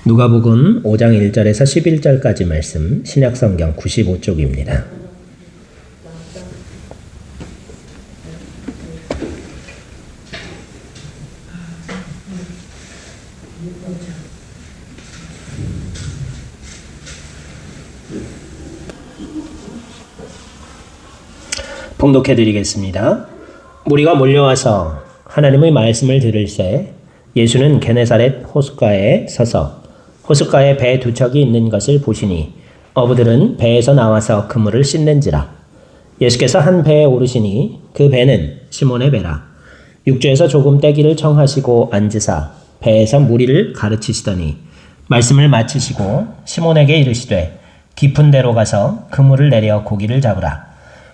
누가복음 5장 1절에서 11절까지 말씀, 신약성경 95쪽입니다. 봉독해 드리겠습니다. 무리가 몰려와서 하나님의 말씀을 들을새 예수는 게네사렛 호숫가에 서서 호숫가에 배 두 척이 있는 것을 보시니 어부들은 배에서 나와서 그물을 씻는지라. 예수께서 한 배에 오르시니 그 배는 시몬의 배라. 육지에서 조금 떼기를 청하시고 앉으사 배에서 무리를 가르치시더니 말씀을 마치시고 시몬에게 이르시되 깊은 데로 가서 그물을 내려 고기를 잡으라.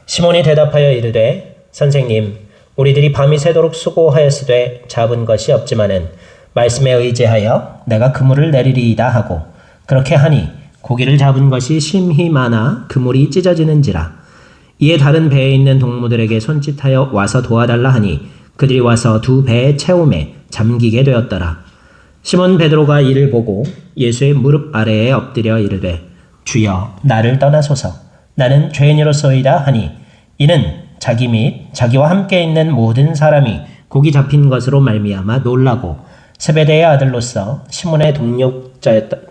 시몬이 대답하여 이르되 선생님, 우리들이 밤이 새도록 수고하였으되 잡은 것이 없지만은 말씀에 의지하여 내가 그물을 내리리이다 하고 그렇게 하니 고기를 잡은 것이 심히 많아 그물이 찢어지는지라. 이에 다른 배에 있는 동무들에게 손짓하여 와서 도와달라 하니 그들이 와서 두 배에 채움에 잠기게 되었더라. 시몬 베드로가 이를 보고 예수의 무릎 아래에 엎드려 이르되 주여 나를 떠나소서, 나는 죄인이로소이다 하니 이는 자기 및 자기와 함께 있는 모든 사람이 고기 잡힌 것으로 말미암아 놀라고 세베대의 아들로서 시몬의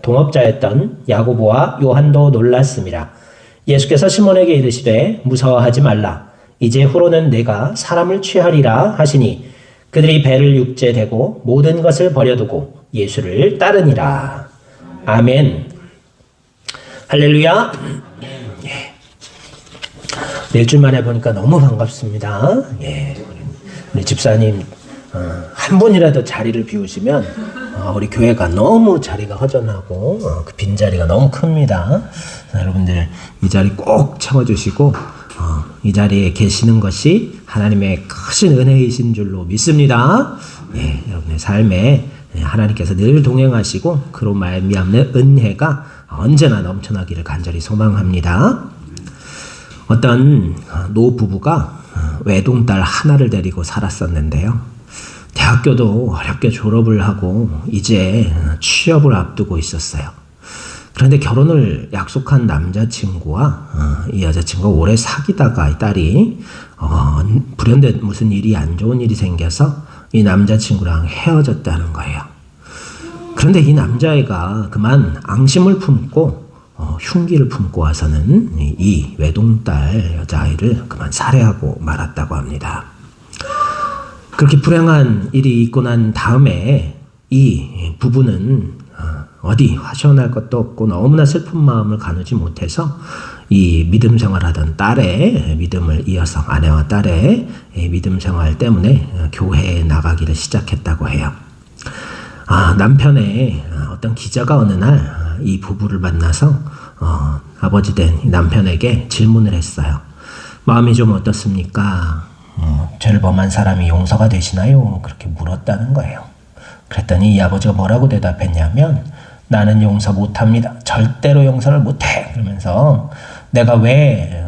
동업자였던 야고보와 요한도 놀랐음이라. 예수께서 시몬에게 이르시되 무서워하지 말라. 이제 후로는 내가 사람을 취하리라 하시니 그들이 배를 육지에 대고 모든 것을 버려두고 예수를 따르니라. 아멘. 할렐루야. 일주일 만에 보니까 너무 반갑습니다. 우리 집사님 한 분이라도 자리를 비우시면 우리 교회가 너무 자리가 허전하고 그 빈자리가 너무 큽니다. 여러분들 이 자리 꼭 채워주시고 이 자리에 계시는 것이 하나님의 크신 은혜이신 줄로 믿습니다. 여러분의 삶에 하나님께서 늘 동행하시고 그로 말미암는 은혜가 언제나 넘쳐나기를 간절히 소망합니다. 어떤 노부부가 외동딸 하나를 데리고 살았었는데요. 대학교도 어렵게 졸업을 하고 이제 취업을 앞두고 있었어요. 그런데 결혼을 약속한 남자친구와 이 여자친구가 오래 사귀다가 이 딸이 불현듯 무슨 일이 안 좋은 일이 생겨서 이 남자친구랑 헤어졌다는 거예요. 그런데 이 남자애가 그만 앙심을 품고 흉기를 품고 와서는 이 외동딸 여자아이를 그만 살해하고 말았다고 합니다. 그렇게 불행한 일이 있고 난 다음에 이 부부는 어디 화시원할 것도 없고 너무나 슬픈 마음을 가누지 못해서 이 믿음 생활하던 딸의 믿음을 이어서 아내와 딸의 믿음 생활 때문에 교회에 나가기를 시작했다고 해요. 남편의 어떤 기자가 어느 날 이 부부를 만나서 아버지 된 남편에게 질문을 했어요. 마음이 좀 어떻습니까? 죄를 범한 사람이 용서가 되시나요? 그렇게 물었다는 거예요. 그랬더니 이 아버지가 뭐라고 대답했냐면 나는 용서 못합니다. 절대로 용서를 못해. 그러면서 내가 왜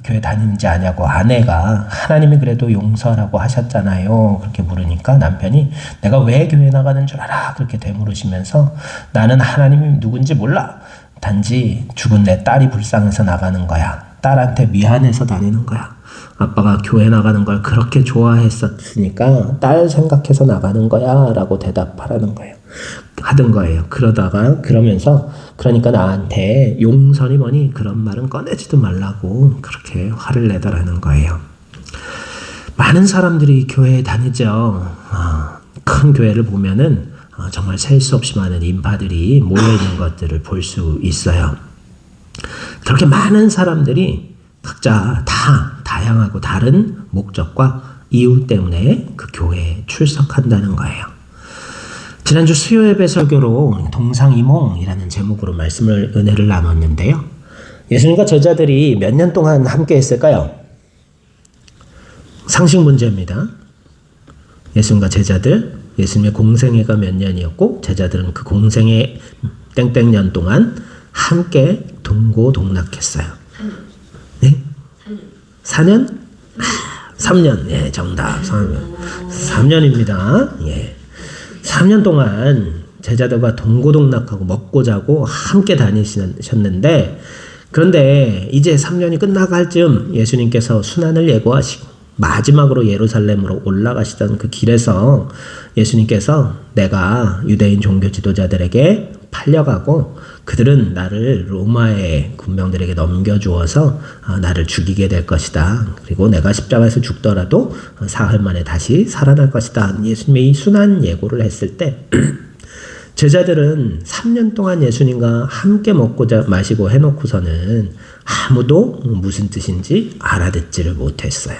교회 다니는지 아냐고 아내가 하나님이 그래도 용서라고 하셨잖아요. 그렇게 물으니까 남편이 내가 왜 교회 나가는 줄 알아? 그렇게 되물으시면서 나는 하나님이 누군지 몰라. 단지 죽은 내 딸이 불쌍해서 나가는 거야. 딸한테 미안해서 다니는 거야. 아빠가 교회 나가는 걸 그렇게 좋아했었으니까 딸 생각해서 나가는 거야 라고 대답하라는 거예요. 하던 거예요. 그러면서 그러니까 나한테 용서니 뭐니 그런 말은 꺼내지도 말라고 그렇게 화를 내더라는 거예요. 많은 사람들이 교회에 다니죠. 큰 교회를 보면은 정말 셀 수 없이 많은 인파들이 모여있는 것들을 볼 수 있어요. 그렇게 많은 사람들이 각자 다 다양하고 다른 목적과 이유 때문에 그 교회에 출석한다는 거예요. 지난주 수요예배 설교로 동상이몽이라는 제목으로 은혜를 나눴는데요. 예수님과 제자들이 몇 년 동안 함께 했을까요? 상식 문제입니다. 예수님과 제자들, 예수님의 공생애가 몇 년이었고 제자들은 그 공생애 땡땡년 동안 함께 동고동락했어요. 네? 4년? 3년. 예, 정답. 3년입니다. 예. 3년 동안 제자들과 동고동락하고 먹고 자고 함께 다니셨는데, 그런데 이제 3년이 끝나갈 즈음 예수님께서 순환을 예고하시고 마지막으로 예루살렘으로 올라가시던 그 길에서 예수님께서 내가 유대인 종교 지도자들에게 팔려가고 그들은 나를 로마의 군병들에게 넘겨주어서 나를 죽이게 될 것이다. 그리고 내가 십자가에서 죽더라도 사흘 만에 다시 살아날 것이다. 예수님의 이 순환 예고를 했을 때 제자들은 3년 동안 예수님과 함께 먹고 마시고 해놓고서는 아무도 무슨 뜻인지 알아듣지를 못했어요.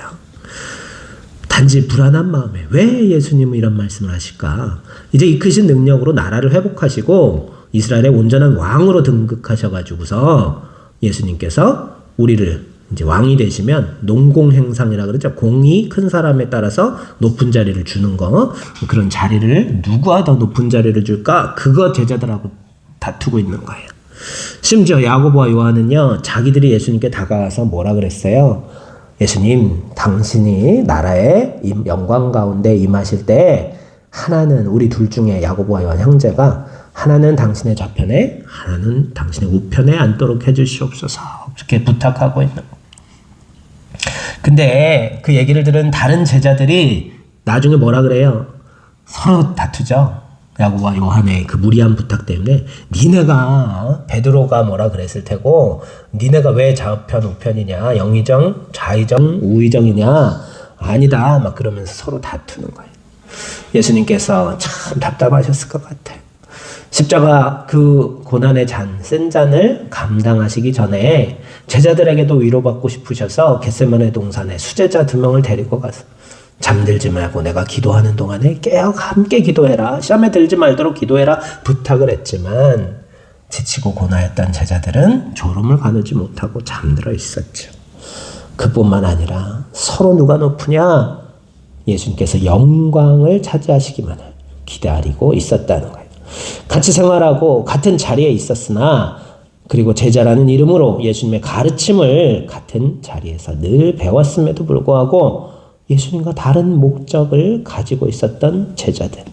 단지 불안한 마음에 왜 예수님은 이런 말씀을 하실까? 이제 이 크신 능력으로 나라를 회복하시고 이스라엘의 온전한 왕으로 등극하셔가지고서 예수님께서 우리를 이제 왕이 되시면 농공행상이라 그러죠. 공이 큰 사람에 따라서 높은 자리를 주는 거. 그런 자리를 누구와 더 높은 자리를 줄까? 그거 제자들하고 다투고 있는 거예요. 심지어 야고보와 요한은요, 자기들이 예수님께 다가와서 뭐라 그랬어요? 예수님, 당신이 나라의 영광 가운데 임하실 때 하나는 우리 둘 중에 야고보와 요한 형제가 하나는 당신의 좌편에 하나는 당신의 우편에 앉도록 해주시옵소서. 이렇게 부탁하고 있는 거. 근데 그 얘기를 들은 다른 제자들이 나중에 뭐라 그래요? 서로 다투죠. 야고보와 요한의 그 무리한 부탁 때문에 니네가 베드로가 뭐라 그랬을 테고 니네가 왜 좌편 우편이냐, 영의정 좌의정 우의정이냐, 아니다 막 그러면서 서로 다투는 거예요. 예수님께서 참 답답하셨을 것 같아요. 십자가 그 고난의 잔, 센 잔을 감당하시기 전에 제자들에게도 위로받고 싶으셔서 겟세마네 동산에 수제자 2명을 데리고 가서 잠들지 말고 내가 기도하는 동안에 깨어 함께 기도해라. 시험에 들지 말도록 기도해라. 부탁을 했지만 지치고 고나였던 제자들은 졸음을 가누지 못하고 잠들어 있었죠. 그뿐만 아니라 서로 누가 높으냐? 예수님께서 영광을 차지하시기만 기다리고 있었다는 거예요. 같이 생활하고 같은 자리에 있었으나 그리고 제자라는 이름으로 예수님의 가르침을 같은 자리에서 늘 배웠음에도 불구하고 예수님과 다른 목적을 가지고 있었던 제자들,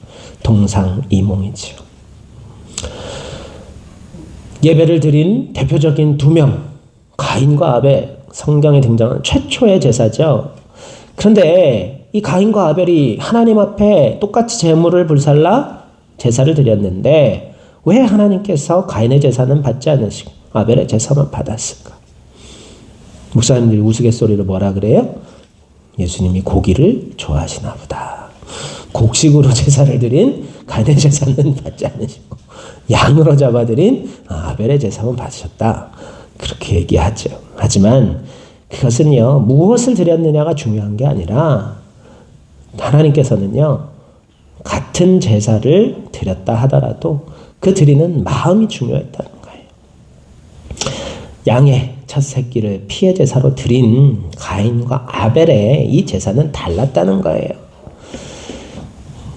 동상이몽이지요. 예배를 드린 대표적인 2명, 가인과 아벨, 성경에 등장하는 최초의 제사죠. 그런데 이 가인과 아벨이 하나님 앞에 똑같이 제물을 불살라 제사를 드렸는데 왜 하나님께서 가인의 제사는 받지 않으시고 아벨의 제사만 받았을까? 목사님들이 우스갯소리로 뭐라 그래요? 예수님이 고기를 좋아하시나 보다. 곡식으로 제사를 드린 가인의 제사는 받지 않으시고 양으로 잡아드린 아벨의 제사만 받으셨다. 그렇게 얘기하죠. 하지만 그것은요, 무엇을 드렸느냐가 중요한 게 아니라 하나님께서는요, 같은 제사를 드렸다 하더라도 그 드리는 마음이 중요했다는 거예요. 양의 첫 새끼를 피해 제사로 드린 가인과 아벨의 이 제사는 달랐다는 거예요.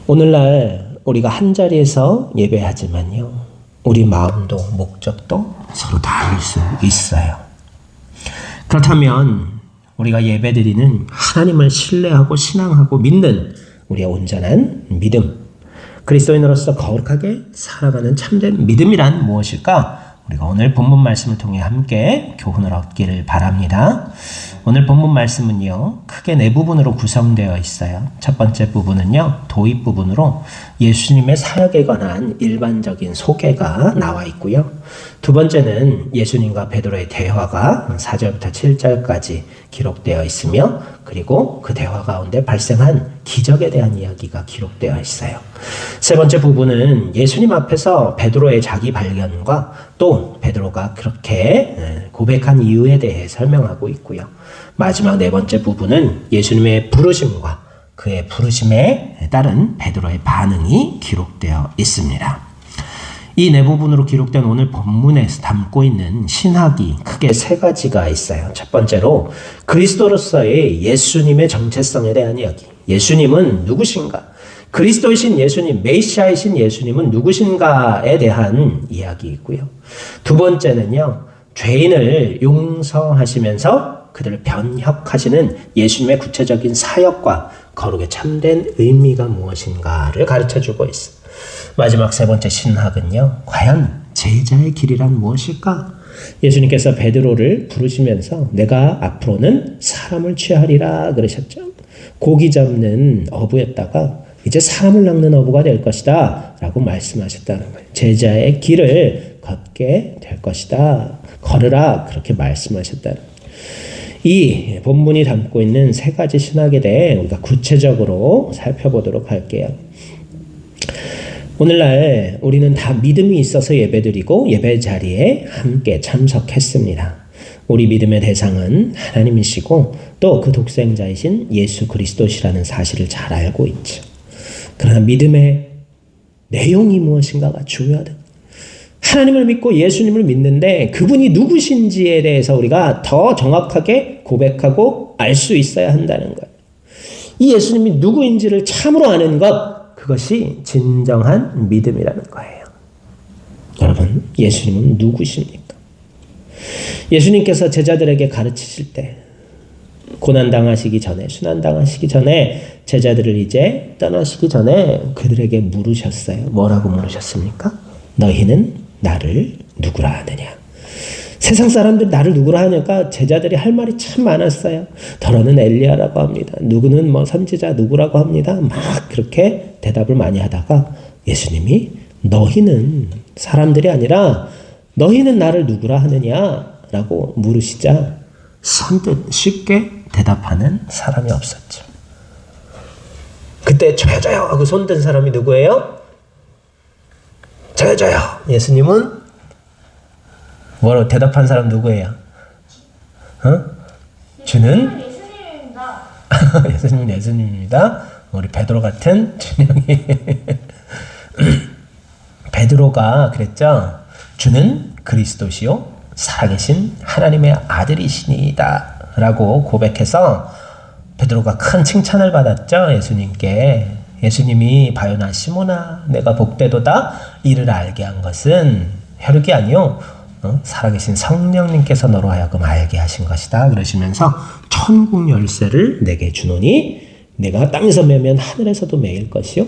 오늘날 우리가 한 자리에서 예배하지만요, 우리 마음도 목적도 서로 다를 수 있어요. 그렇다면 우리가 예배드리는 하나님을 신뢰하고 신앙하고 믿는 우리의 온전한 믿음, 그리스도인으로서 거룩하게 살아가는 참된 믿음이란 무엇일까? 우리가 오늘 본문 말씀을 통해 함께 교훈을 얻기를 바랍니다. 오늘 본문 말씀은요, 크게 4부분으로 구성되어 있어요. 첫 번째 부분은요, 도입 부분으로 예수님의 사역에 관한 일반적인 소개가 나와 있고요. 두 번째는 예수님과 베드로의 대화가 4절부터 7절까지 기록되어 있으며, 그리고 그 대화 가운데 발생한 기적에 대한 이야기가 기록되어 있어요. 세 번째 부분은 예수님 앞에서 베드로의 자기 발견과 또 베드로가 그렇게 고백한 이유에 대해 설명하고 있고요. 마지막 4번째 부분은 예수님의 부르심과 그의 부르심에 따른 베드로의 반응이 기록되어 있습니다. 이 4부분으로 기록된 오늘 본문에서 담고 있는 신학이 크게 3가지가 있어요. 첫 번째로 그리스도로서의 예수님의 정체성에 대한 이야기. 예수님은 누구신가? 그리스도이신 예수님, 메시아이신 예수님은 누구신가에 대한 이야기이고요. 두 번째는요, 죄인을 용서하시면서 그들을 변혁하시는 예수님의 구체적인 사역과 거룩의 참된 의미가 무엇인가를 가르쳐주고 있습니다. 마지막 세 번째 신학은요. 과연 제자의 길이란 무엇일까? 예수님께서 베드로를 부르시면서 내가 앞으로는 사람을 취하리라 그러셨죠. 고기 잡는 어부였다가 이제 사람을 낚는 어부가 될 것이다 라고 말씀하셨다는 거예요. 제자의 길을 걷게 될 것이다. 걸으라 그렇게 말씀하셨다는 거예요. 이 본문이 담고 있는 세 가지 신학에 대해 우리가 구체적으로 살펴보도록 할게요. 오늘날 우리는 다 믿음이 있어서 예배드리고 예배 자리에 함께 참석했습니다. 우리 믿음의 대상은 하나님이시고 또 그 독생자이신 예수 그리스도시라는 사실을 잘 알고 있죠. 그러나 믿음의 내용이 무엇인가가 중요하다. 하나님을 믿고 예수님을 믿는데 그분이 누구신지에 대해서 우리가 더 정확하게 고백하고 알 수 있어야 한다는 거예요. 이 예수님이 누구인지를 참으로 아는 것, 그것이 진정한 믿음이라는 거예요. 여러분, 예수님은 누구십니까? 예수님께서 제자들에게 가르치실 때 고난당하시기 전에, 순환당하시기 전에 제자들을 이제 떠나시기 전에 그들에게 물으셨어요. 뭐라고 물으셨습니까? 너희는 나를 누구라 하느냐? 세상 사람들이 나를 누구라 하니까 제자들이 할 말이 참 많았어요. 더러는 엘리야라고 합니다. 누구는 뭐 선지자 누구라고 합니다. 막 그렇게 대답을 많이 하다가 예수님이 너희는 사람들이 아니라 너희는 나를 누구라 하느냐라고 물으시자 선뜻 쉽게 대답하는 사람이 없었죠. 그때 저요 하고 손든 사람이 누구예요? 저요. 예수님은 뭐라고 대답한 사람 누구예요? 주는 예수님입니다. 예수님은 예수님입니다. 우리 베드로 같은 준영이 베드로가 그랬죠. 주는 그리스도시요 살아계신 하나님의 아들이시니이다 라고 고백해서 베드로가 큰 칭찬을 받았죠. 예수님께. 예수님이 바요나 시모나 내가 복되도다 이를 알게 한 것은 혈육이 아니요 살아계신 성령님께서 너로 하여금 알게 하신 것이다 그러시면서 천국 열쇠를 내게 주노니 내가 땅에서 매면 하늘에서도 매일 것이요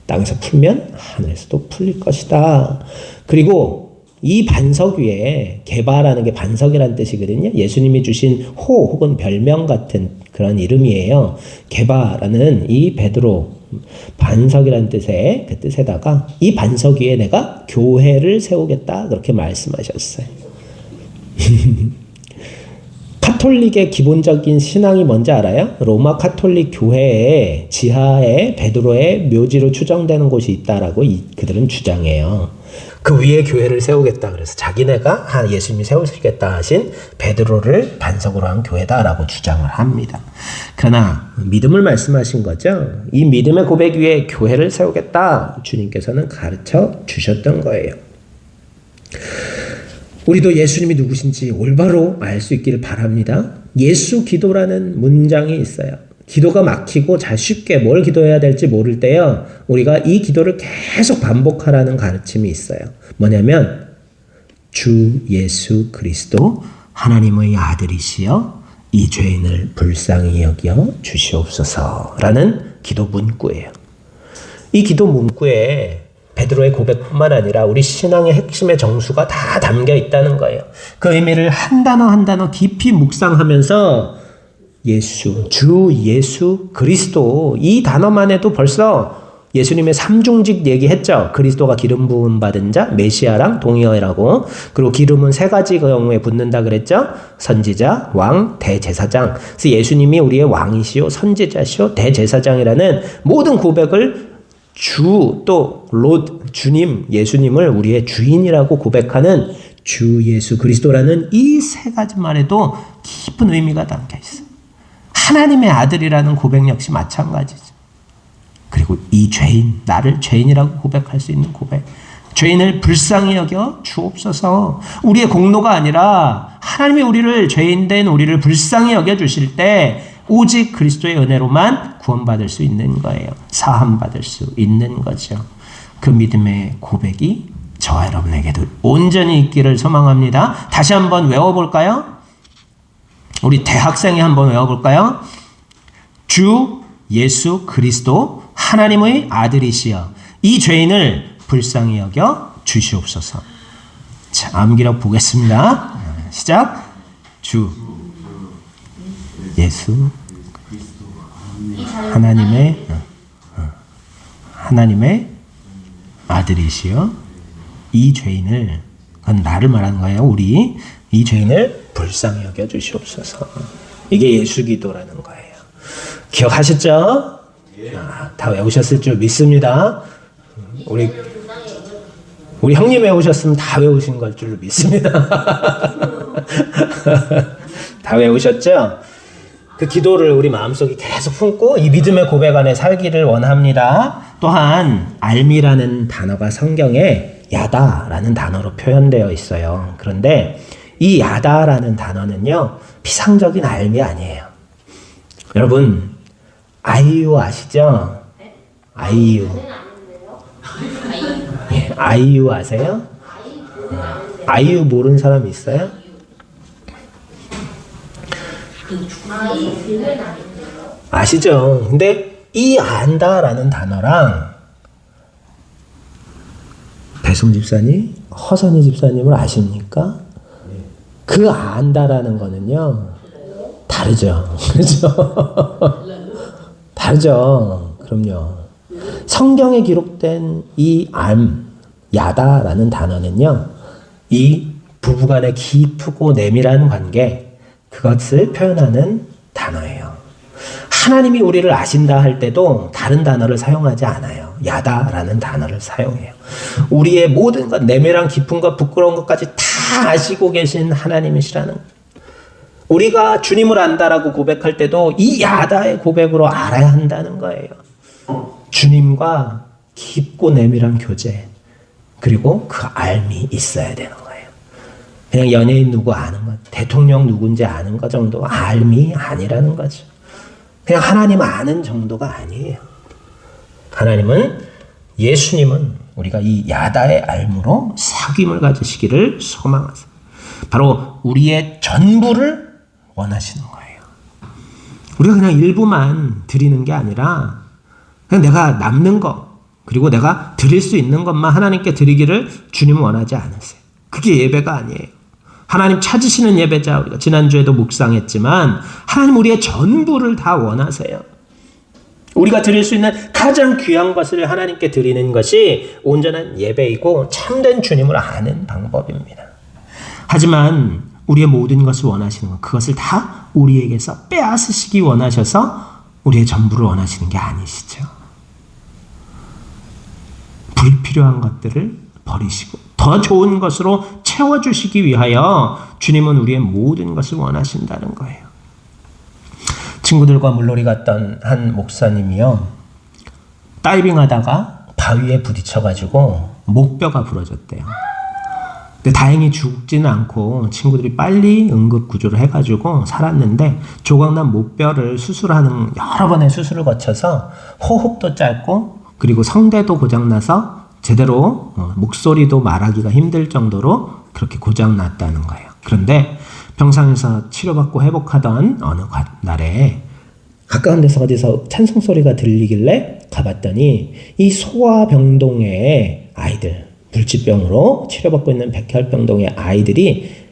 땅에서 풀면 하늘에서도 풀릴 것이다. 그리고 이 반석 위에 게바라는 게 반석이라는 뜻이거든요. 예수님이 주신 호 혹은 별명 같은 그런 이름이에요. 게바라는 이 베드로 반석이라는 뜻의 그 뜻에다가 이 반석 위에 내가 교회를 세우겠다 그렇게 말씀하셨어요. 카톨릭의 기본적인 신앙이 뭔지 알아요? 로마 카톨릭 교회의 지하에 베드로의 묘지로 추정되는 곳이 있다라고 그들은 주장해요. 그 위에 교회를 세우겠다 그래서 자기네가 예수님이 세우시겠다 하신 베드로를 반석으로 한 교회다라고 주장을 합니다. 그러나 믿음을 말씀하신 거죠. 이 믿음의 고백 위에 교회를 세우겠다 주님께서는 가르쳐 주셨던 거예요. 우리도 예수님이 누구신지 올바로 알 수 있기를 바랍니다. 예수 기도라는 문장이 있어요. 기도가 막히고 잘 쉽게 뭘 기도해야 될지 모를 때요. 우리가 이 기도를 계속 반복하라는 가르침이 있어요. 뭐냐면 주 예수 그리스도 하나님의 아들이시여 이 죄인을 불쌍히 여겨 주시옵소서라는 기도 문구예요. 이 기도 문구에 베드로의 고백뿐만 아니라 우리 신앙의 핵심의 정수가 다 담겨 있다는 거예요. 그 의미를 한 단어 한 단어 깊이 묵상하면서 예수, 주 예수 그리스도 이 단어만 해도 벌써 예수님의 삼중직 얘기했죠. 그리스도가 기름 부음 받은 자, 메시아랑 동의어라고. 그리고 기름은 세 가지 경우에 붓는다 그랬죠. 선지자, 왕, 대제사장. 그래서 예수님이 우리의 왕이시오, 선지자시오, 대제사장이라는 모든 고백을 주, 또 주님, 예수님을 우리의 주인이라고 고백하는 주 예수 그리스도라는 이 세 가지만 해도 깊은 의미가 담겨 있어요. 하나님의 아들이라는 고백 역시 마찬가지죠. 그리고 이 죄인, 나를 죄인이라고 고백할 수 있는 고백. 죄인을 불쌍히 여겨 주옵소서. 우리의 공로가 아니라 하나님이 우리를 죄인된 우리를 불쌍히 여겨 주실 때 오직 그리스도의 은혜로만 구원받을 수 있는 거예요. 사함받을 수 있는 거죠. 그 믿음의 고백이 저와 여러분에게도 온전히 있기를 소망합니다. 다시 한번 외워볼까요? 우리 대학생이 한번 외워볼까요? 주 예수 그리스도 하나님의 아들이시여 이 죄인을 불쌍히 여겨 주시옵소서. 자, 암기력 보겠습니다. 시작. 주 예수 하나님의 아들이시여 이 죄인을, 그건 나를 말하는 거예요. 우리 이 죄인을 불쌍히 여겨 주시옵소서. 이게 예수 기도라는 거예요. 기억하셨죠? 다 외우셨을 줄 믿습니다. 우리 형님 외우셨으면 다 외우신 걸 줄로 믿습니다. 다 외우셨죠? 그 기도를 우리 마음속에 계속 품고 이 믿음의 고백 안에 살기를 원합니다. 또한 알미라는 단어가 성경에 야다라는 단어로 표현되어 있어요. 그런데 이 야다라는 단어는요, 피상적인 알미 아니에요. 여러분, 아이유 아시죠? 아이유. 예, 아이유 아세요? 아이유 모르는 사람 있어요? 아시죠? 근데 이 안다라는 단어랑 배송 집사님, 허선희 집사님을 아십니까? 그 안다라는 거는요, 다르죠. 그렇죠? 다르죠. 그럼요. 성경에 기록된 이 야다라는 단어는요, 이 부부간의 깊고 내밀한 관계, 그것을 표현하는 단어예요. 하나님이 우리를 아신다 할 때도 다른 단어를 사용하지 않아요. 야다라는 단어를 사용해요. 우리의 모든 것, 내밀한 깊은 것, 부끄러운 것까지 다 아시고 계신 하나님이시라는 거예요. 우리가 주님을 안다라고 고백할 때도 이 야다의 고백으로 알아야 한다는 거예요. 주님과 깊고 내밀한 교제, 그리고 그 알미 있어야 되는 거예요. 그냥 연예인 누구 아는 것, 대통령 누군지 아는 것 정도 알미 아니라는 거죠. 그냥 하나님 아는 정도가 아니에요. 하나님은, 예수님은 우리가 이 야다의 알무로 사귐을 가지시기를 소망하세요. 바로 우리의 전부를 원하시는 거예요. 우리가 그냥 일부만 드리는 게 아니라 그냥 내가 남는 것, 그리고 내가 드릴 수 있는 것만 하나님께 드리기를 주님은 원하지 않으세요. 그게 예배가 아니에요. 하나님 찾으시는 예배자, 우리가 지난주에도 묵상했지만 하나님 우리의 전부를 다 원하세요. 우리가 드릴 수 있는 가장 귀한 것을 하나님께 드리는 것이 온전한 예배이고 참된 주님을 아는 방법입니다. 하지만 우리의 모든 것을 원하시는 것, 그것을 다 우리에게서 빼앗으시기 원하셔서 우리의 전부를 원하시는 게 아니시죠. 불필요한 것들을 버리시고 더 좋은 것으로 채워주시기 위하여 주님은 우리의 모든 것을 원하신다는 거예요. 친구들과 물놀이 갔던 한 목사님이요, 다이빙 하다가 바위에 부딪혀가지고 목뼈가 부러졌대요. 근데 다행히 죽지는 않고 친구들이 빨리 응급구조를 해가지고 살았는데, 조각난 목뼈를 수술하는 여러 번의 수술을 거쳐서 호흡도 짧고 그리고 성대도 고장나서 제대로 목소리도 말하기가 힘들 정도로 그렇게 고장났다는 거예요. 그런데 병상에서 치료받고 회복하던 어느 날에 가까운 데서 어디서 찬송 소리가 들리길래 가봤더니 이 소아병동의 아이들, 불치병으로 치료받고 있는 백혈병동의 아이들이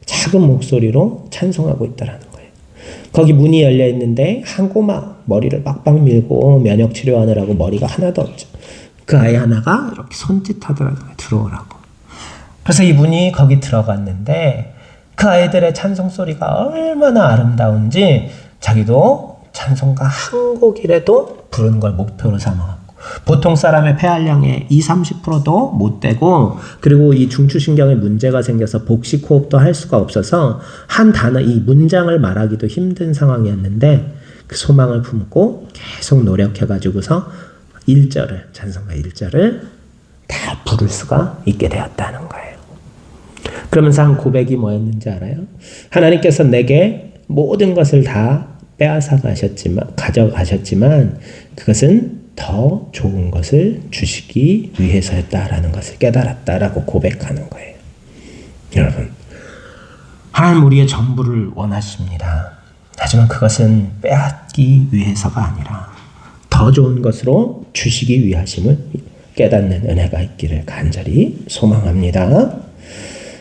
작은 목소리로 찬송하고 있다라는 거예요. 거기 문이 열려 있는데 한 꼬마, 머리를 빡빡 밀고 면역 치료하느라고 머리가 하나도 없죠. 그 아이 하나가 이렇게 손짓하더라고요. 들어오라고. 그래서 이분이 거기 들어갔는데 그 아이들의 찬송 소리가 얼마나 아름다운지 자기도 찬송가 한 곡이라도 부르는 걸 목표로 삼아갖고, 보통 사람의 폐활량의 20-30%도 못 되고, 그리고 이 중추신경에 문제가 생겨서 복식 호흡도 할 수가 없어서 한 단어, 이 문장을 말하기도 힘든 상황이었는데 그 소망을 품고 계속 노력해가지고서 1절을, 찬송가 1절을 다 부를 수가 있게 되었다는 거예요. 그러면서 한 고백이 뭐였는지 알아요? 하나님께서 내게 모든 것을 다 빼앗아 가져가셨지만 그것은 더 좋은 것을 주시기 위해서였다라는 것을 깨달았다라고 고백하는 거예요. 여러분, 하나님 우리의 전부를 원하십니다. 하지만 그것은 빼앗기 위해서가 아니라 더 좋은 것으로 주시기 위하심을 깨닫는 은혜가 있기를 간절히 소망합니다.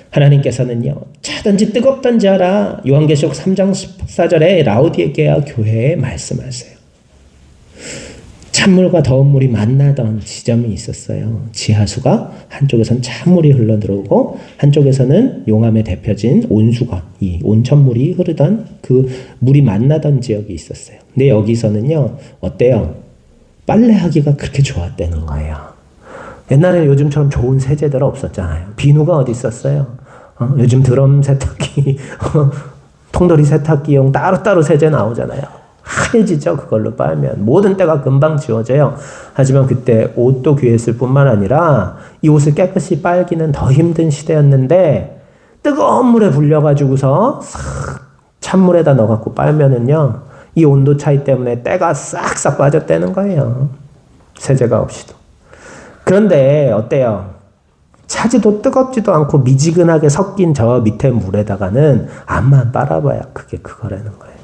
하나님께서는요, 차든지 뜨겁든지 하라. 요한계시록 3장 14절에 라오디게아 교회에 말씀하세요. 찬물과 더운 물이 만나던 지점이 있었어요. 지하수가 한쪽에서는 찬물이 흘러들어오고 한쪽에서는 용암에 데펴진 온수가, 이 온천물이 흐르던 그 물이 만나던 지역이 있었어요. 근데 여기서는요, 어때요? 빨래하기가 그렇게 좋았다는 거예요. 옛날에 요즘처럼 좋은 세제들 없었잖아요. 비누가 어디 있었어요? 요즘 드럼 세탁기, 통돌이 세탁기용 따로따로 세제 나오잖아요. 하얘지죠. 그걸로 빨면 모든 때가 금방 지워져요. 하지만 그때 옷도 귀했을 뿐만 아니라 이 옷을 깨끗이 빨기는 더 힘든 시대였는데 뜨거운 물에 불려가지고서 싹 찬물에다 넣어갖고 빨면은요, 이 온도 차이 때문에 때가 싹싹 빠졌다는 거예요. 세제가 없이도. 그런데 어때요? 차지도 뜨겁지도 않고 미지근하게 섞인 저 밑에 물에다가는 암만 빨아봐야 그게 그거라는 거예요.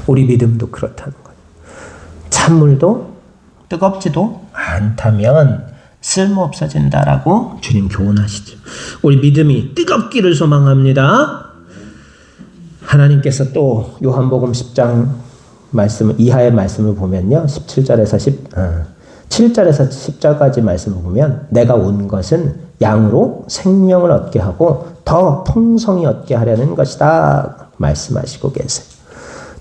우리 믿음도 그렇다는 거예요. 찬물도 뜨겁지도 않다면 쓸모없어진다라고 주님 교훈하시죠. 우리 믿음이 뜨겁기를 소망합니다. 하나님께서 또 요한복음 10장 말씀 이하의 말씀을 보면요, 7절에서 10절까지 말씀을 보면 내가 온 것은 양으로 생명을 얻게 하고 더 풍성히 얻게 하려는 것이다 말씀하시고 계세요.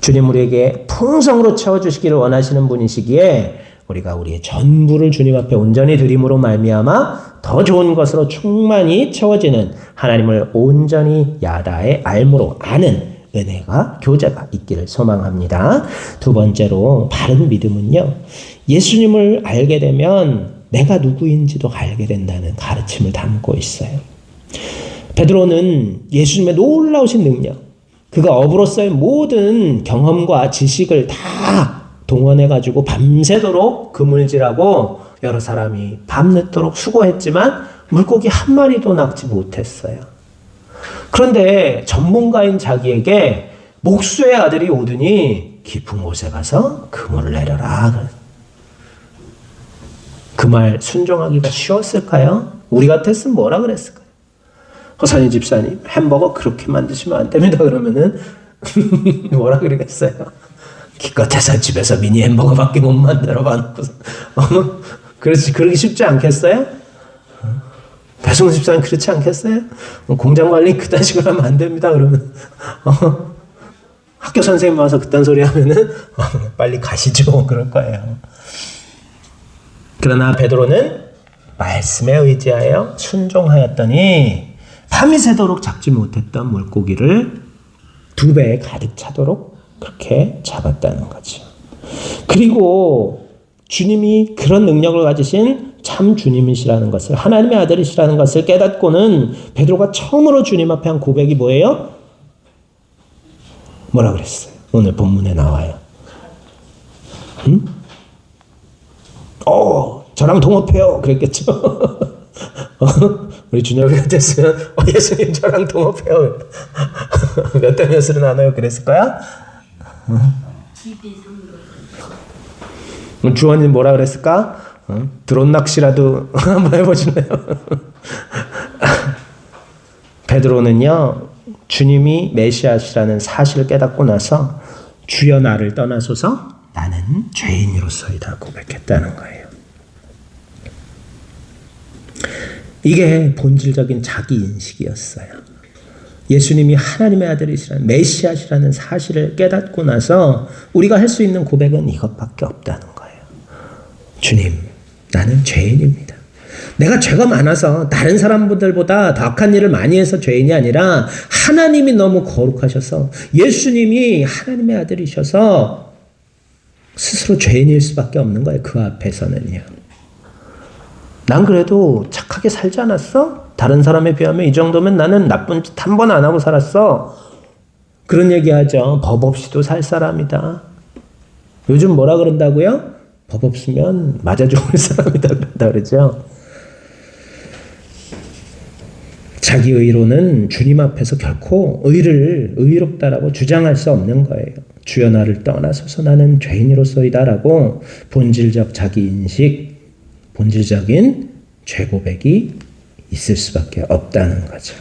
주님 우리에게 풍성으로 채워주시기를 원하시는 분이시기에 우리가 우리의 전부를 주님 앞에 온전히 드림으로 말미암아 더 좋은 것으로 충만히 채워지는 하나님을 온전히 야다의 알므로 아는 은혜가 교제가 있기를 소망합니다. 두 번째로 바른 믿음은요, 예수님을 알게 되면 내가 누구인지도 알게 된다는 가르침을 담고 있어요. 베드로는 예수님의 놀라우신 능력, 그가 업으로서의 모든 경험과 지식을 다 동원해가지고 밤새도록 그물질하고 여러 사람이 밤늦도록 수고했지만 물고기 한 마리도 낚지 못했어요. 그런데 전문가인 자기에게 목수의 아들이 오더니 깊은 곳에 가서 그물을 내려라. 그 말 순종하기가 쉬웠을까요? 우리 같았으면 뭐라 그랬을까요? 허선희 집사님, 햄버거 그렇게 만드시면 안 됩니다. 그러면은 뭐라 그러겠어요? 기껏해서 집에서 미니 햄버거밖에 못 만들어 봐놓고서 그렇지, 그러기 쉽지 않겠어요? 배승훈 집사님 그렇지 않겠어요? 공장 관리 그딴 식으로 하면 안 됩니다. 그러면 학교 선생님 와서 그딴 소리 하면은 빨리 가시죠. 그럴 거예요. 그러나 베드로는 말씀에 의지하여 순종하였더니 밤이 새도록 잡지 못했던 물고기를 2배에 가득 차도록 그렇게 잡았다는 거죠. 그리고 주님이 그런 능력을 가지신 참 주님이시라는 것을, 하나님의 아들이시라는 것을 깨닫고는 베드로가 처음으로 주님 앞에 한 고백이 뭐예요? 뭐라 그랬어요? 오늘 본문에 나와요. 응? 저랑 동업해요. 그랬겠죠. 우리 준혁이 같았으면 예수님 저랑 동업해요. 몇 대 몇으로 나눠요? 그랬을 거야? 주원님 뭐라 그랬을까? 드론 낚시라도 한번 해보실래요? 베드로는요, 주님이 메시아시라는 사실을 깨닫고 나서 주여 나를 떠나소서 나는 죄인으로서이다 고백했다는 거예요. 이게 본질적인 자기 인식이었어요. 예수님이 하나님의 아들이시라는 메시아시라는 사실을 깨닫고 나서 우리가 할 수 있는 고백은 이것밖에 없다는 거예요. 주님, 나는 죄인입니다. 내가 죄가 많아서 다른 사람들보다 더 악한 일을 많이 해서 죄인이 아니라 하나님이 너무 거룩하셔서 예수님이 하나님의 아들이셔서 스스로 죄인일 수밖에 없는 거예요. 그 앞에서는요. 난 그래도 착하게 살지 않았어? 다른 사람에 비하면 이 정도면 나는 나쁜 짓 한 번 안 하고 살았어. 그런 얘기 하죠. 법 없이도 살 사람이다. 요즘 뭐라 그런다고요? 법 없으면 맞아 죽을 사람이다 그런다 그러죠. 자기 의로는 주님 앞에서 결코 의롭다라고 주장할 수 없는 거예요. 주여 나를 떠나소서 나는 죄인으로서이다라고 본질적 자기 인식, 본질적인 죄 고백이 있을 수밖에 없다는 거죠.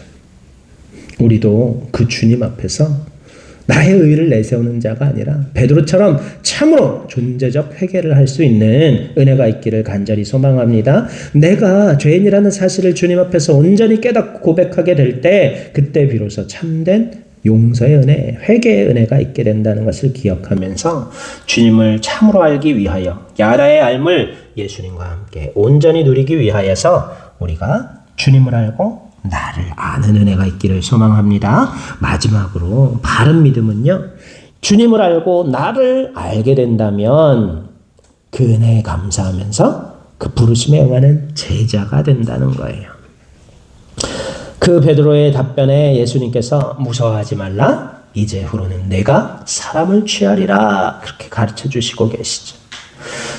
우리도 그 주님 앞에서 나의 의를 내세우는 자가 아니라 베드로처럼 참으로 존재적 회개를 할 수 있는 은혜가 있기를 간절히 소망합니다. 내가 죄인이라는 사실을 주님 앞에서 온전히 깨닫고 고백하게 될 때 그때 비로소 참된 용서의 은혜, 회개의 은혜가 있게 된다는 것을 기억하면서 주님을 참으로 알기 위하여 야다의 알물 예수님과 함께 온전히 누리기 위하여서 우리가 주님을 알고 나를 아는 은혜가 있기를 소망합니다. 마지막으로 바른 믿음은요, 주님을 알고 나를 알게 된다면 그 은혜에 감사하면서 그 부르심에 응하는 제자가 된다는 거예요. 그 베드로의 답변에 예수님께서 무서워하지 말라, 이제후로는 내가 사람을 취하리라, 그렇게 가르쳐 주시고 계시죠.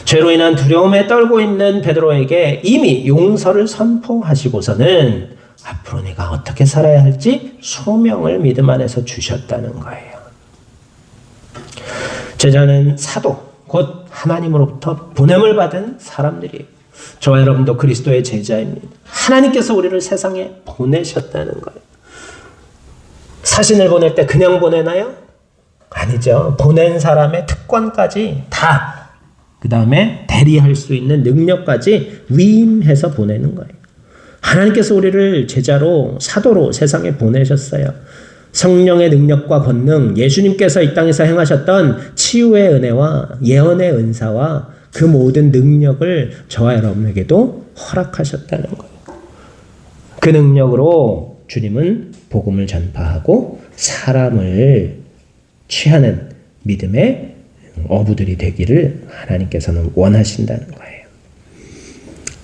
죄로 인한 두려움에 떨고 있는 베드로에게 이미 용서를 선포하시고서는 앞으로 내가 어떻게 살아야 할지 소명을 믿음 안에서 주셨다는 거예요. 제자는 사도, 곧 하나님으로부터 보냄을 받은 사람들이에요. 저와 여러분도 그리스도의 제자입니다. 하나님께서 우리를 세상에 보내셨다는 거예요. 사신을 보낼 때 그냥 보내나요? 아니죠. 보낸 사람의 특권까지 다, 그 다음에 대리할 수 있는 능력까지 위임해서 보내는 거예요. 하나님께서 우리를 제자로, 사도로 세상에 보내셨어요. 성령의 능력과 권능, 예수님께서 이 땅에서 행하셨던 치유의 은혜와 예언의 은사와 그 모든 능력을 저와 여러분에게도 허락하셨다는 거예요. 그 능력으로 주님은 복음을 전파하고 사람을 취하는 믿음의 어부들이 되기를 하나님께서는 원하신다는 거예요.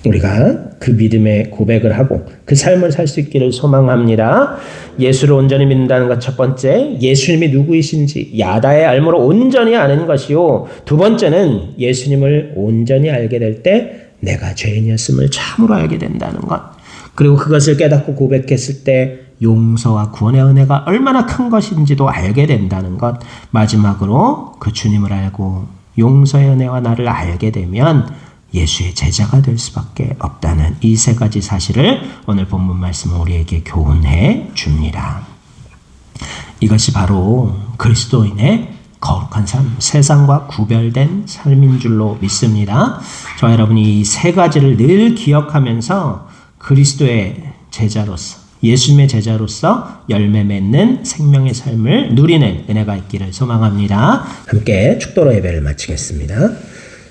우리가 그 믿음의 고백을 하고 그 삶을 살 수 있기를 소망합니다. 예수를 온전히 믿는다는 것 첫 번째, 예수님이 누구이신지 야다의 알므로 온전히 아는 것이요. 두 번째는 예수님을 온전히 알게 될 때 내가 죄인이었음을 참으로 알게 된다는 것. 그리고 그것을 깨닫고 고백했을 때 용서와 구원의 은혜가 얼마나 큰 것인지도 알게 된다는 것. 마지막으로 그 주님을 알고 용서의 은혜와 나를 알게 되면 예수의 제자가 될 수밖에 없다는 이 세 가지 사실을 오늘 본문 말씀은 우리에게 교훈해 줍니다. 이것이 바로 그리스도인의 거룩한 삶, 세상과 구별된 삶인 줄로 믿습니다. 저와 여러분이 이 세 가지를 늘 기억하면서 그리스도의 제자로서, 예수님의 제자로서 열매 맺는 생명의 삶을 누리는 은혜가 있기를 소망합니다. 함께 축도로 예배를 마치겠습니다.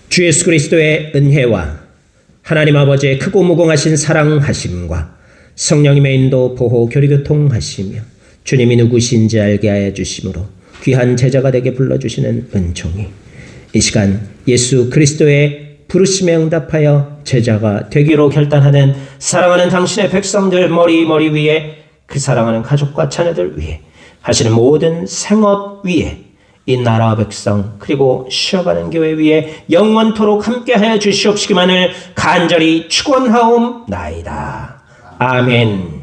주 예수 그리스도의 은혜와 하나님 아버지의 크고 무궁하신 사랑하심과 성령님의 인도, 보호, 교리교통하시며 주님이 누구신지 알게 하여 주심으로 귀한 제자가 되게 불러주시는 은총이 이 시간 예수 그리스도의 부르심에 응답하여 제자가 되기로 결단하는 사랑하는 당신의 백성들 머리 위에, 그 사랑하는 가족과 자녀들 위에, 하시는 모든 생업 위에, 이 나라와 백성 그리고 쉬어가는 교회 위에 영원토록 함께하여 주시옵시기만을 간절히 축원하옵나이다. 아멘.